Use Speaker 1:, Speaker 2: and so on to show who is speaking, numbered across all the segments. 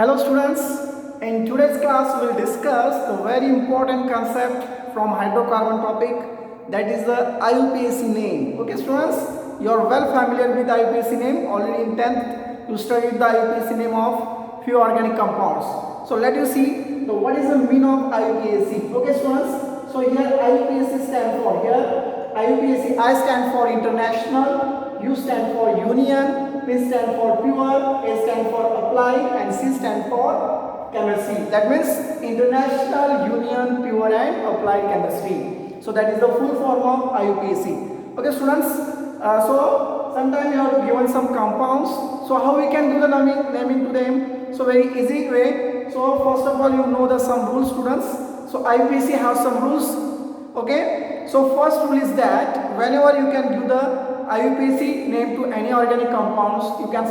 Speaker 1: Hello students, in today's class we will discuss a very important concept from hydrocarbon topic, that is the IUPAC name. Okay students, you are well familiar with IUPAC name. Already in 10th you studied the IUPAC name of few organic compounds. So let you see what is the meaning of IUPAC. Okay students, so here IUPAC stand for, I stand for international, U stand for union, P stand for pure, A stand for applied, and C stand for chemistry. That means International Union Pure and Applied Chemistry. So that is the full form of IUPAC. Okay students, so sometimes you have given some compounds. So how we can do the naming to them? So very easy way. So first of all you know the some rules students. So IUPAC has some rules. Okay. So first rule is that whenever you can give the IUPAC name to any organic compounds, you can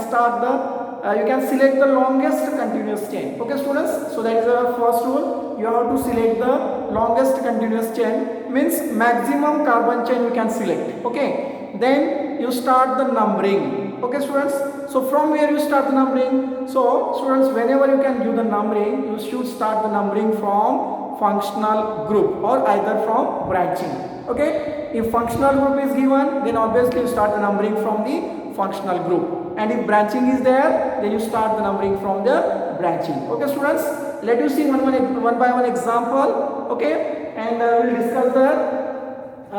Speaker 1: select the longest continuous chain. Okay students, so that is the first rule. You have to select the longest continuous chain, means maximum carbon chain you can select. Okay, then you start the numbering. Okay students, so from where you start the numbering? So students, whenever you can give the numbering, you should start the numbering from functional group or either from branching. Okay, if functional group is given, then obviously you start the numbering from the functional group, and if branching is there, then you start the numbering from the branching. Okay students, let you see one by one example. Okay, and we will discuss the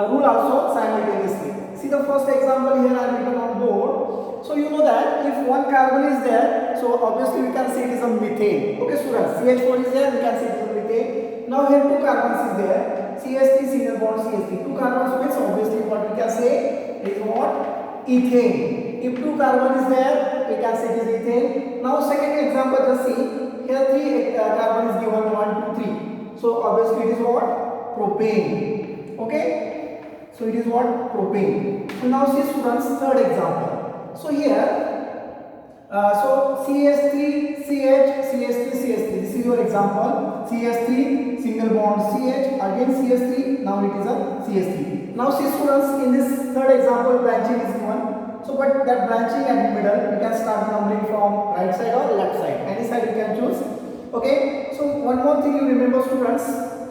Speaker 1: rule also simultaneously. See the first example here I have written on board. So you know that if one carbon is there, so obviously we can say it is a methane. Okay students, CH4 is there, we can say it is a methane. Now here two carbons is there, CH3 single bond CH3. Two carbons means obviously what we can say is what? Ethane. If two carbon is there, we can say it is ethane. Now second example, just see here three carbon is given, 1, 2, 3. So obviously it is what? Propane. Okay. So it is what? Propane. So now see students, third example. So here so CH3 CH CH3 CH3, this is your example. CH3 single bond CH, again CH3, now it is a CH3. Now see students, in this third example branching is given. So but that branching at the middle, you can start numbering from right side or left side, any side you can choose. Okay, so one more thing you remember students.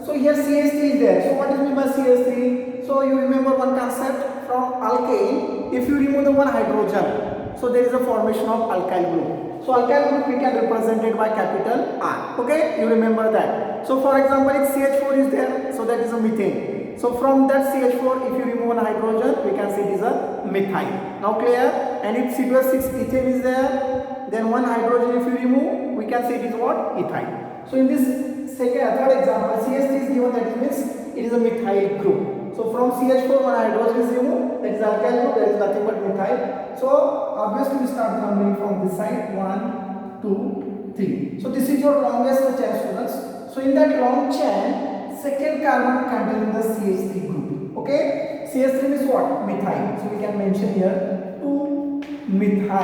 Speaker 1: So here CH3 is there. So what is meant by CH3? So you remember one concept from alkane. If you remove the one hydrogen, so there is a formation of alkyl group. So alkyl group we can represent it by capital R. Okay, you remember that. So for example, if CH4 is there, so that is a methane. So from that CH4, if you remove one hydrogen, we can say it is a methyl. Now clear? And if C2H6 ethane is there, then one hydrogen if you remove, we can say it is what? Ethyl. So in this third example, CH3 is given, that means it is a methyl group. So from CH4 one hydrogen is removed, that is alkyl group, that is nothing but methyl. So obviously we start numbering from this side, 1, 2, 3. So this is your longest chain students. So in that long chain, second carbon containing the CH3 group. Okay, CH3 is what? Methyl. So we can mention here 2 methyl.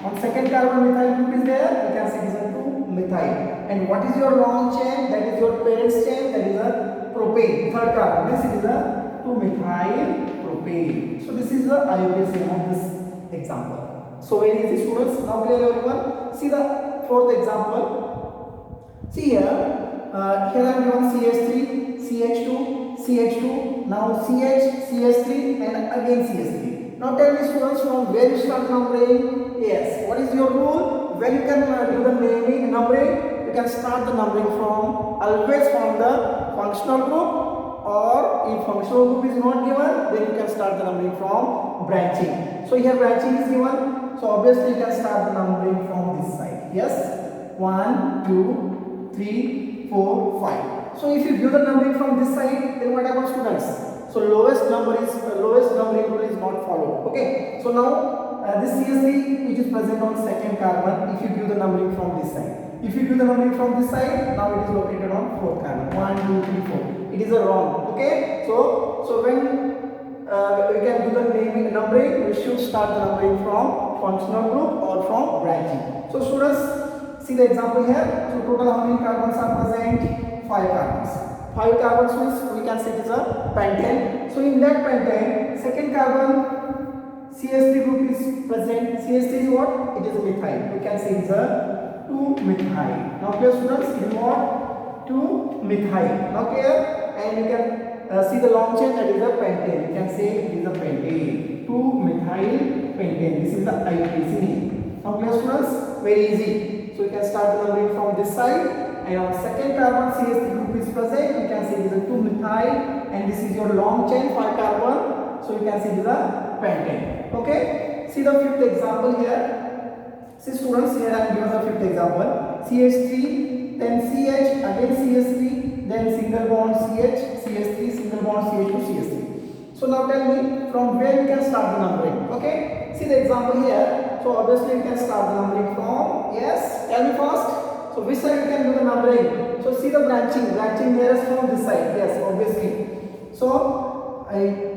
Speaker 1: On second carbon methyl group is there, we can say it is a 2 methyl. And what is your long chain? That is your parent chain, that is a propane. Third carbon, this is a 2 methyl propane. So this is the IUPAC of this example. So very easy students. Now clear everyone? See the fourth example. See here. Here I am given CH3, CH2, CH2, now CH, CH3 and again CH3. Now tell me students, from where you start numbering? Yes, what is your rule? When you can do the numbering, you can start the numbering from always from the functional group, or if functional group is not given, then you can start the numbering from branching. So here branching is given, so obviously you can start the numbering from this side. Yes, 1, 2, 3, 4, 5. So if you do the numbering from this side, then what happens students? So lowest numbering rule is not followed. Okay. So now this CH3 which is present on second carbon, if you do the numbering from this side. If you do the numbering from this side, now it is located on fourth carbon. 1, 2, 3, 4. It is a wrong. Okay. So when we can do the numbering, we should start the numbering from functional group or from branching. So students, see the example here. So total how many carbons are present? 5 carbons. 5 carbons means we can say it is a pentane. So in that pentane, second carbon CH3 group is present. CH3 is what? It is a methyl. We can say it is a 2-methyl. Now clear students, it is what? 2-methyl. Now clear? And you can see the long chain, that is a pentane. You can say it is a pentane. 2-methyl pentane. This is the IUPAC name. Now clear students? Very easy. So you can start the numbering from this side, and on second carbon CH3 group is present. You can see it is a 2-methyl, and this is your long chain 5 carbon. So you can see it is a pentane. Okay? See the fifth example here. See students, here I am given the fifth example. CH3, then CH, again CH3, then single bond CH, CH3, single bond CH2, CH3. So now tell me from where we can start the numbering. Okay? See the example here. So obviously you can start the numbering from, yes, tell me first. So which side you can do the numbering? So see the branching here is from this side, yes, obviously. So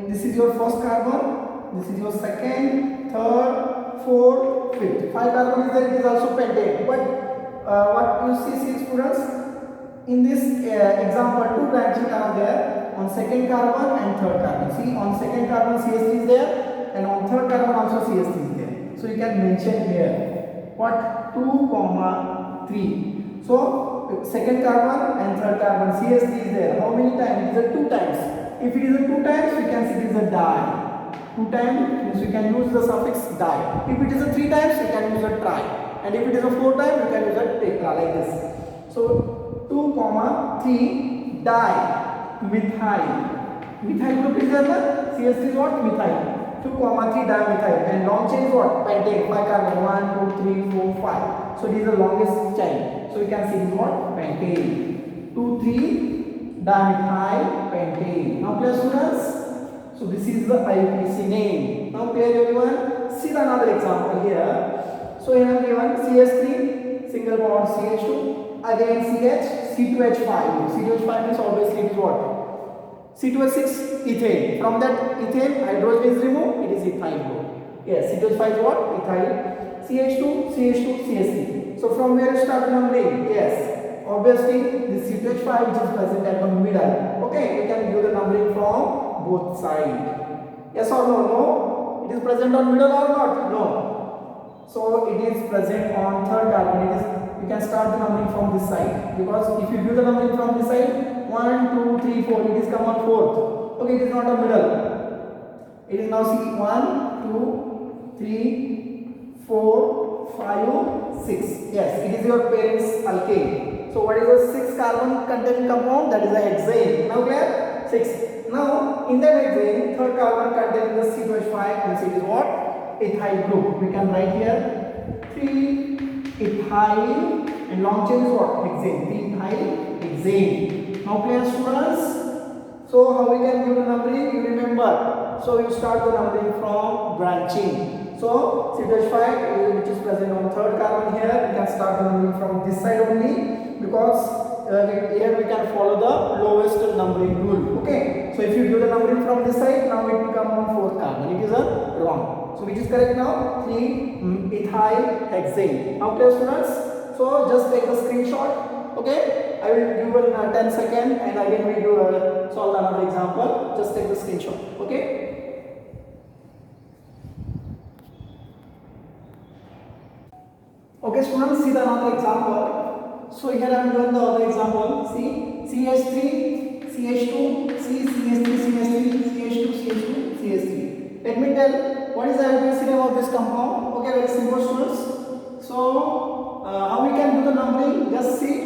Speaker 1: this is your first carbon, this is your second, third, fourth, fifth. 5 carbon is there, it is also pentane. But what you see students, in this example 2 branching are there on second carbon and third carbon. See, on second carbon CH3 is there, and on third carbon also CH3 is there. So you can mention here what 2, 3. So second carbon and third carbon CH3 is there. How many times? It is a 2 times. If it is a 2 times, we can see it is a di. 2 times means we can use the suffix di. If it is a 3 times, we can use a tri. And if it is a 4 times, we can use a tetra, like this. So 2, 3 di-methyl. Methyl group is there. CH3 is what? Methyl. 2, 3 dimethyl, and long chain is what? Pentane. 5 carbon. 1, 2, 3, 4, 5. So this is the longest chain. So we can see this is what? Pentane. 2, 3 dimethyl pentane. Now clear students? So this is the IUPAC name. Now clear everyone? See another example here. So here I am given CH3 single bond CH2, again CH, C2H5. C2H5 means obviously it is what? C2H6 ethane. From that ethane hydrogen is removed, it is ethyl group. Yes, C2H5 is what? Ethyl. CH2, CH2, CH3. So from where you start numbering? Yes, obviously this C2H5 which is present at the middle. Okay, we can give the numbering from both sides. Yes or no? No. It is present on middle or not? No. So it is present on third carbon. It is, you can start the numbering from this side, because if you do the numbering from this side, 1, 2, 3, 4, it is come on fourth. Okay, it is not a middle. It is now see 1, 2, 3, 4, 5, 6. Yes, it is your parent's alkane. So what is the 6 carbon containing compound? That is a hexane. Now clear? 6. Now in that hexane, third carbon containing the C2H5, and it is what? Ethyl group. We can write here 3 ethyl, and long chain is what? Hexane. 3 ethyl hexane. Now clear students? So how we can give the numbering? You remember. So you start the numbering from branching. So C2H5 which is present on third carbon here, we can start the numbering from this side only, because here we can follow the lowest numbering rule. Okay. So if you do the numbering from this side, now it will come on fourth carbon. It is a wrong. So which is correct now? 3 ethyl hexane. Now clear students? So just take the screenshot. Okay, I will give in 10 seconds, and again we do solve another example. Just take the screenshot. Okay. Okay students, see the another example. So here I am doing the other example. See, CH3, CH2, CH3, CH2, CH2, CH3. Let me tell what is the IUPAC name of this compound. Okay, very simple students. So how we can do the numbering? Just see.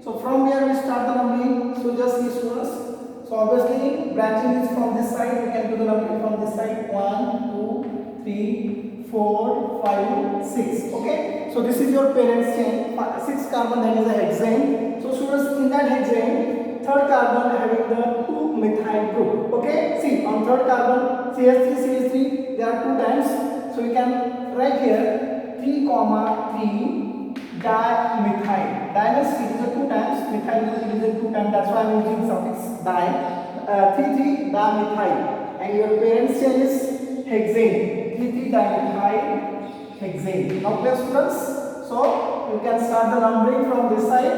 Speaker 1: So from where we start the numbering? So just see students. So obviously branching is from this side. We can do the numbering from this side. 1, 2, 3, 4, 5, 6. Okay. So this is your parent's chain. 6 carbon, that is a hexane. So students, in that hexane, third carbon having the 2-methyl group. Okay. See, on third carbon CH3, CH3, there are 2 times. So we can write here 3, 3 dimethyl. Di means it is a 2 times. Methyl it is a 2 times. That's why I am using suffix di. 3 dimethyl. And your parent's chain is hexane. 3 dimethyl hexane. Now clear students? So you can start the numbering from this side.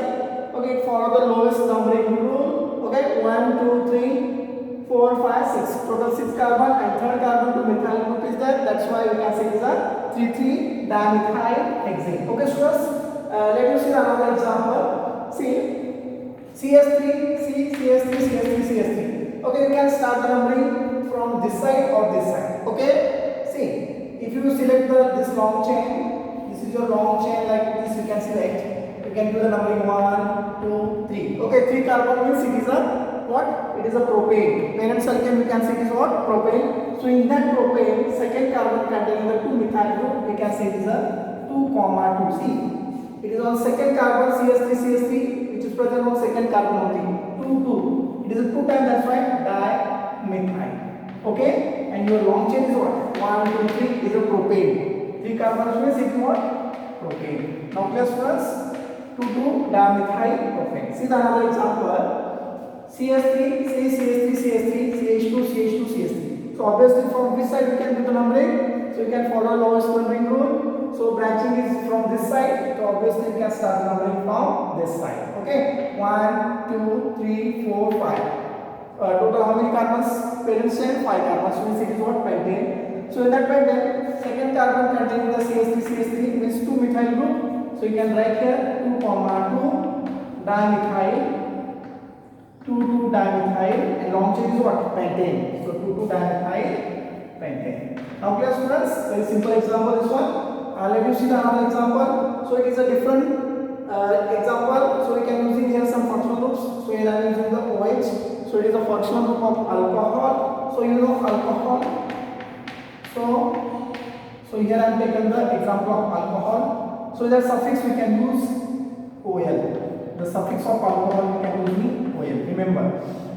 Speaker 1: Okay, follow the lowest numbering rule. Okay, 1, 2, 3, 4, 5, 6. Total 6 carbon, and third carbon to methyl group is there. That's why we can say it is a 3 dimethyl hexane. Okay students? let us see another example. See, CS3, CS3, CS3, CS3. Okay, you can start the numbering from this side or this side. Okay, see, if you select this long chain, this is your long chain like this. You can select. You can do the numbering 1, 2, 3. Okay, 3 carbon means it is a what? It is a propane. Parent alkane we can say it is what? Propane. So in that propane, second carbon containing the 2 methyl group, we can say it is a 2, 2. See, it is on second carbon CS3, CS3. Which is present on second carbon only 2 2. It is a 2 times, that's why dimethyl. Okay, and your long chain is what? 1 2 3 is a propane. 3 carbons means it is what? Propane. Now clear students? 2 2 dimethyl propane. See the another example. CS3 CH3 CH3 CH2 CH2 CH3. So obviously from which side we can do the numbering? So you can follow lowest numbering rule. So branching is from this side, so obviously you can start numbering from this side. Okay, 1 2 3 4 5. Total how many carbons? Parent chain 5 carbons. Means it is what? Pentane. So in that pentane, second carbon containing the CH3 CH3 means 2 methyl group. So you can write here 2 2 dimethyl. 2 2 dimethyl, and long chain is what? Pentane. So 2 2 dimethyl pentane. Now clear students? Very simple example this one. Let us see the another example. So it is a different example. So we can use here some functional groups. So here I am using the OH. So it is a functional group of alcohol. So you know alcohol. So here I am taken the example of alcohol. So the suffix we can use OL. The suffix of alcohol we can use OL. Remember.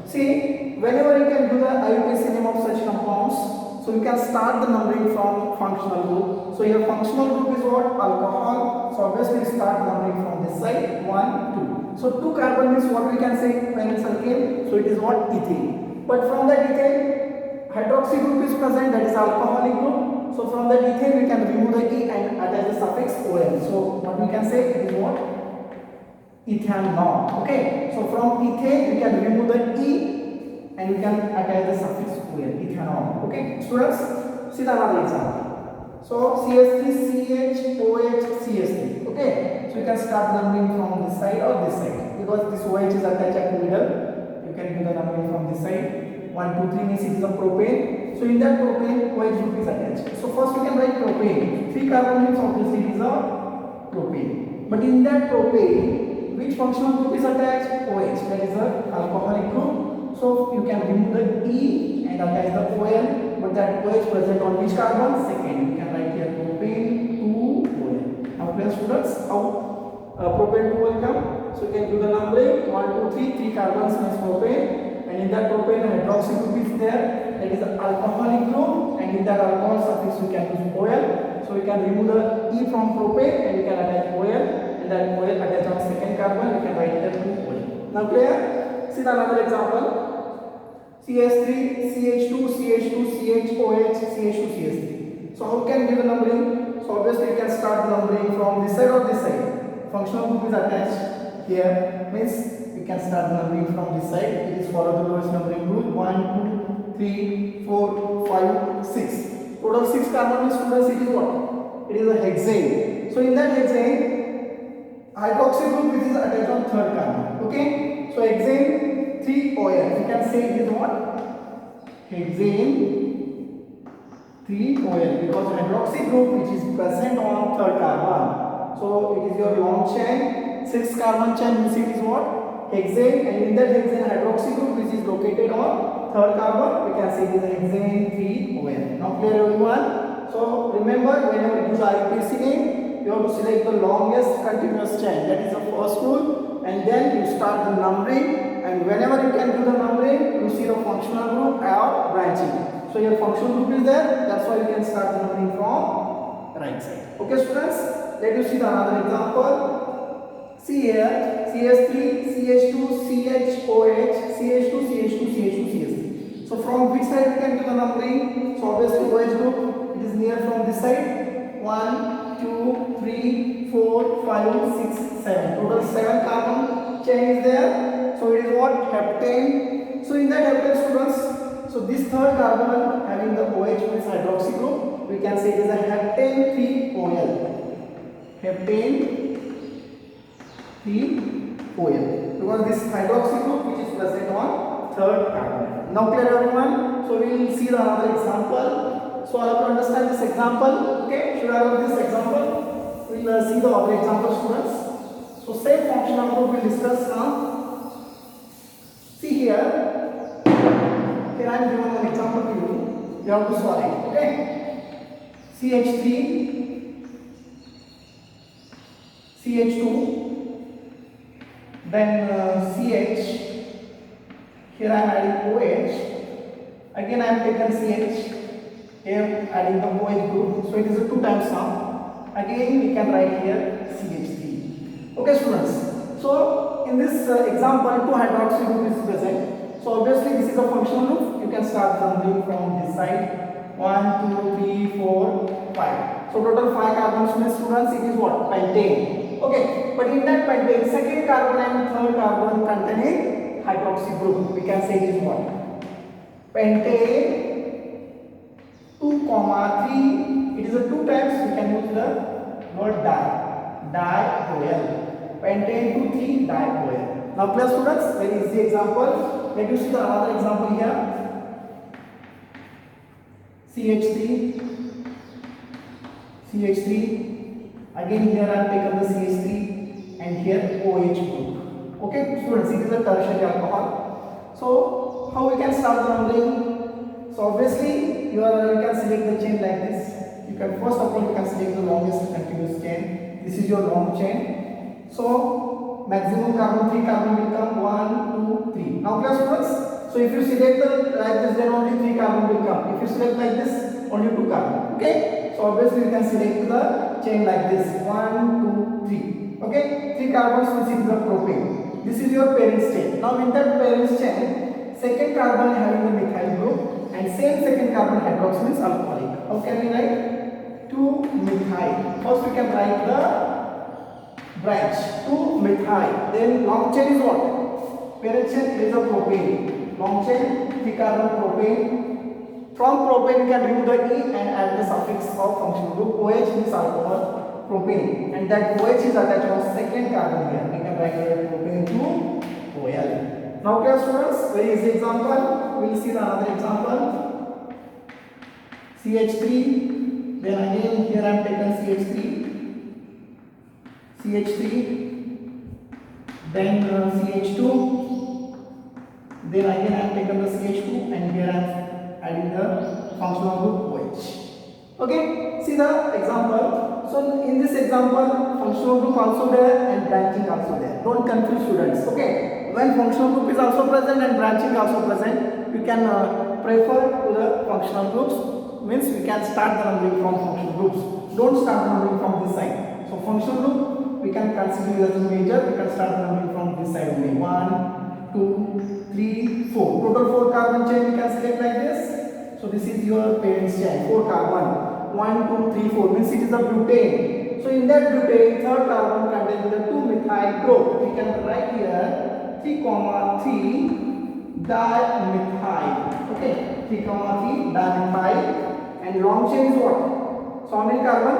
Speaker 1: See, whenever you can do the IUPAC name of such compounds. So you can start the numbering from functional group. So your functional group is what? Alcohol. So obviously start numbering from this side 1 2. So 2 carbon means what we can say parent alkane. So it is what? Ethane. But from that ethane, hydroxy group is present, that is alcoholic group. So from that ethane we can remove the E and attach the suffix OL. So what we can say it is what? Ethanol. Okay. So from ethane we can remove the E and we can attach the suffix OL, ethanol. Okay, students, see the another example. So CS3 CH CS3. Okay, so you can start numbering from this side or this side because this OH is attached at the middle. You can do the numbering from this side. 1 2 3 means it is a propane. So in that propane, OH group is attached. So first we can write propane. 3 carbon means obviously it is a propane. But in that propane, which functional group is attached? OH, that is a alcoholic group. So you can remove the E and attach the OL, but that OH present on which carbon? Second. You can write here propane to OL. Now clear students, how propane to OL come? So you can do the numbering 1 2 3. 3 carbons means propane, and in that propane hydroxy group is there. That is the alcoholic group, and in that alcohol suffix we can use OL. So we can remove the E from propane and we can attach OL, and that OL attach on second carbon. We can write here to OL. Now clear? See the another example. CS3, CH2, CH2, CHOH, CH2, CH3. So how can we give the numbering? So obviously you can start the numbering from this side or this side. Functional group is attached here. Means you can start the numbering from this side. It is follow the lowest numbering rule. 1 2 3 4 5 6. Total 6 carbon means students it is what? It is a hexane. So in that hexane, hydroxy group which is attached on third carbon. Okay. So hexane 3 OL. You can say it is what? Hexane 3 OL because hydroxy group which is present on third carbon. So it is your long chain. 6 carbon chain means it is what? Hexane, and in that hexane hydroxy group which is located on third carbon, we can say it is a hexane 3 OL. Now clear everyone? So remember whenever you use IUPAC name, you have to select the longest continuous chain. That is the first rule, and then you start the numbering. And whenever you can do the numbering, you see the functional group or branching. So your functional group is there, that's why you can start the numbering from right side. Okay students, let us see the another example. See here, CS3, CH2, CHOH, CH2, CH2, CH2, CH3. So from which side we can do the numbering? So obviously OH group, it is near from this side. 1, 2, 3, 4, 5, 6, 7. Total 7 carbon chain is there. So it is what? Heptane. So in that heptane students, so this third carbon having the OH means hydroxy group, we can say it is a heptane 3 OL. Heptane 3OL, because this hydroxy group which is present on third carbon. Now clear everyone? So we will see the another example. So I have to understand this example. Okay, should I have this example? We will see the other example, students. So same functional group we will discuss now. See here. Here I am giving an example to you. You have to solve it. Okay. CH3, CH2, then CH. Here I am adding OH. Again I am taken CH. Here adding the OH group. So it is a 2 times now. Again we can write here CH3. Okay, students. So in this example, 2 hydroxy group is present. So obviously this is a functional group. You can start numbering from this side. 1, 2, 3, 4, 5. So total 5 carbons means, students, it is what? Pentane. Okay, but in that pentane, second carbon and third carbon containing hydroxy group. We can say it is what? Pentane 2, 3. It is a 2 times. We can use the word di-OL. Pentane 2, 3, di-OL. Now, clear, students? Very easy example. Let you see the another example here. CH3, again here I have taken the CH3 and here OH group. Okay, students, it is a tertiary alcohol. So how we can start the numbering? So obviously you can select the chain like this. You can first of all you can select the longest continuous chain. This is your long chain. So maximum carbon 3 carbon will come 1, 2, 3. Now clear, students? So if you select like this, then only 3 carbon will come. If you select like this, only 2 carbon. Okay. So obviously you can select the chain like this. 1, 2, 3. Okay. 3 carbons which is the propane. This is your parent chain. Now in that parent chain, second carbon having the methyl group and same second carbon hydroxy means alcoholic. How can we write? 2-methyl. First we can write the branch. 2-methyl. Then long chain is what? Parent chain is a propane. Long chain, 3 carbon propane. From propane we can remove the E and add the suffix of functional group. OH means alcohol, propane, and that OH is attached on second carbon here. We can write here propane to OL. Now clear, students? Very easy example. We will see the another example. CH3. Then again here I am taken CH3. Then CH2. Then again I have taken the CH2 and here I am adding the functional group OH. Okay, see the example. So in this example, functional group also there and branching also there. Don't confuse, students. Okay, when functional group is also present and branching also present, you can prefer to the functional groups. Means we can start the numbering from functional groups. Don't start the numbering from this side. So functional group we can consider as a major. We can start the numbering from this side only. 1, 2, 3, 4. Total 4 carbon chain we can select like this. So this is your parent chain. 4 carbon. 1, 2, 3, 4 means it is a butane. So in that butane, third carbon contains the 2-methyl group. We can write here 3, 3 dimethyl. Okay, 3, 3 dimethyl. And long chain is what? So how many carbon?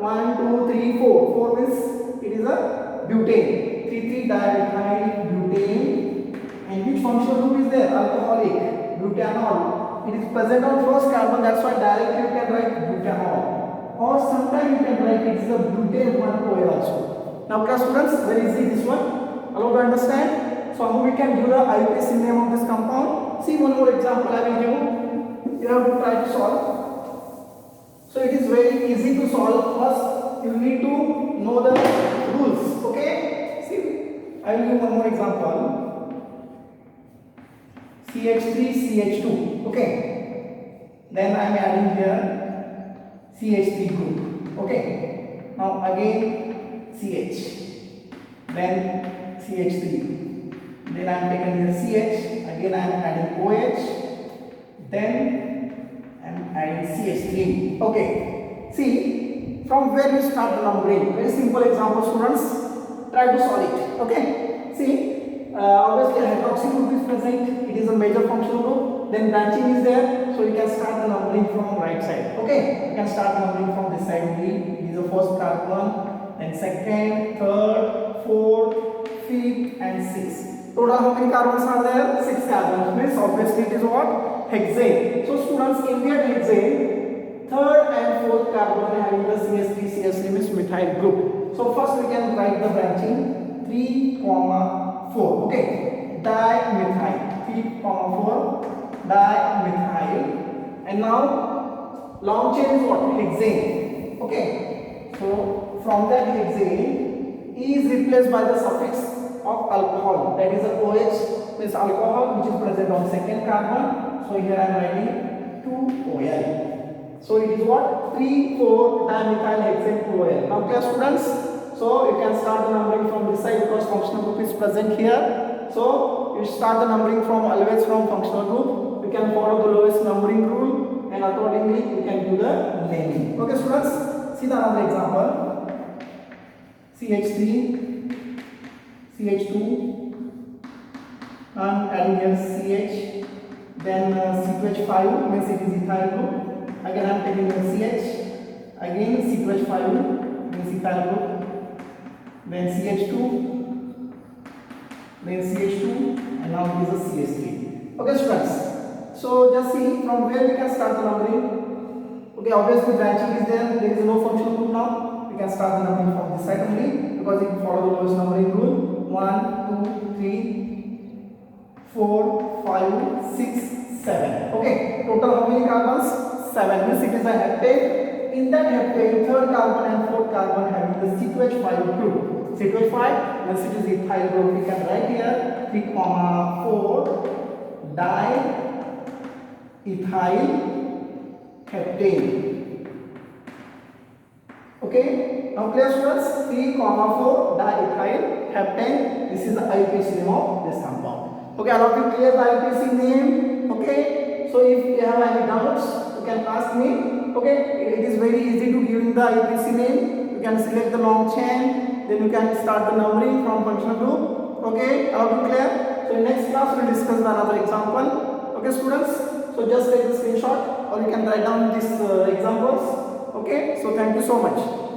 Speaker 1: 1, 2, 3, 4. 4 means it is a butane. 3, 3 dimethyl butane. And which functional group is there? Alcoholic, butanol. It is present on first carbon, that's why directly you can write butanol. Or sometimes you can write it is a butane 1-OL also. Now class students, very easy this one. Allow to understand. So how we can give the IUPAC name of this compound? See one more example I will give you. You have to try to solve. So it is very easy to solve. First you need to know the rules. Okay? See, I will give one more example. CH3, CH2. Okay. Then I am adding here CH3 group. Okay. Now again CH. Then CH3. Then I am taking here CH. Again I am adding OH. Then I am adding CH3. Okay. See, from where you start the numbering? Very simple example, students. Try to solve it. Okay. See. Obviously hydroxy group is present, it is a major functional group, then branching is there, so you can start the numbering from right side. Okay, you can start numbering from this side only. It is the first carbon, then second, third, fourth, 6. Total how many carbons are there? 6 carbons. Means obviously it is what? Hexane. So students, in that hexane, third and fourth carbon having the CH3 means methyl group. So first we can write the branching 3, 4. Okay, dimethyl. 3, 4 dimethyl. And now long chain is what? Hexane. Okay, so from that hexane is replaced by the suffix of alcohol, that is a OH, means alcohol which is present on second carbon. So here I am writing 2OL. So it is what? 3, 4 dimethyl hexane 2OL. Now clear students? So you can start the numbering from this side because functional group is present here. So you start the numbering from always from functional group. You can follow the lowest numbering rule and accordingly you can do the naming. Okay students, see the another example. CH3, CH2, and adding here CH, then C2H5 means it is ethyl group. Again I am taking the CH, again C2H5 means ethyl group, then CH2, then CH2, and now it is a CH3. Okay students, so just see from where we can start the numbering. Okay, obviously branching is there is no functional group now. We can start the numbering from this side only because it follows the lowest numbering rule. 1, 2, 3, 4, 5, 6, 7. Okay, total how many carbons? 7. Means it is a heptane. In that heptane, third carbon and fourth carbon having the C2H5 group. C2H5 means it is ethyl group. We can write here 3, 4 diethyl heptane. Okay, now clear students? 3, 4 diethyl heptane. This is the IUPAC name of this compound. Okay, all of you clear the IUPAC name? Okay, so if you have any doubts, you can ask me. Okay, it is very easy to give the IUPAC name. You can select the long chain, then you can start the numbering from functional group. Okay, all of you clear? So in next class we will discuss another example. Okay students, so just take the screenshot or you can write down these examples. Okay, so thank you so much.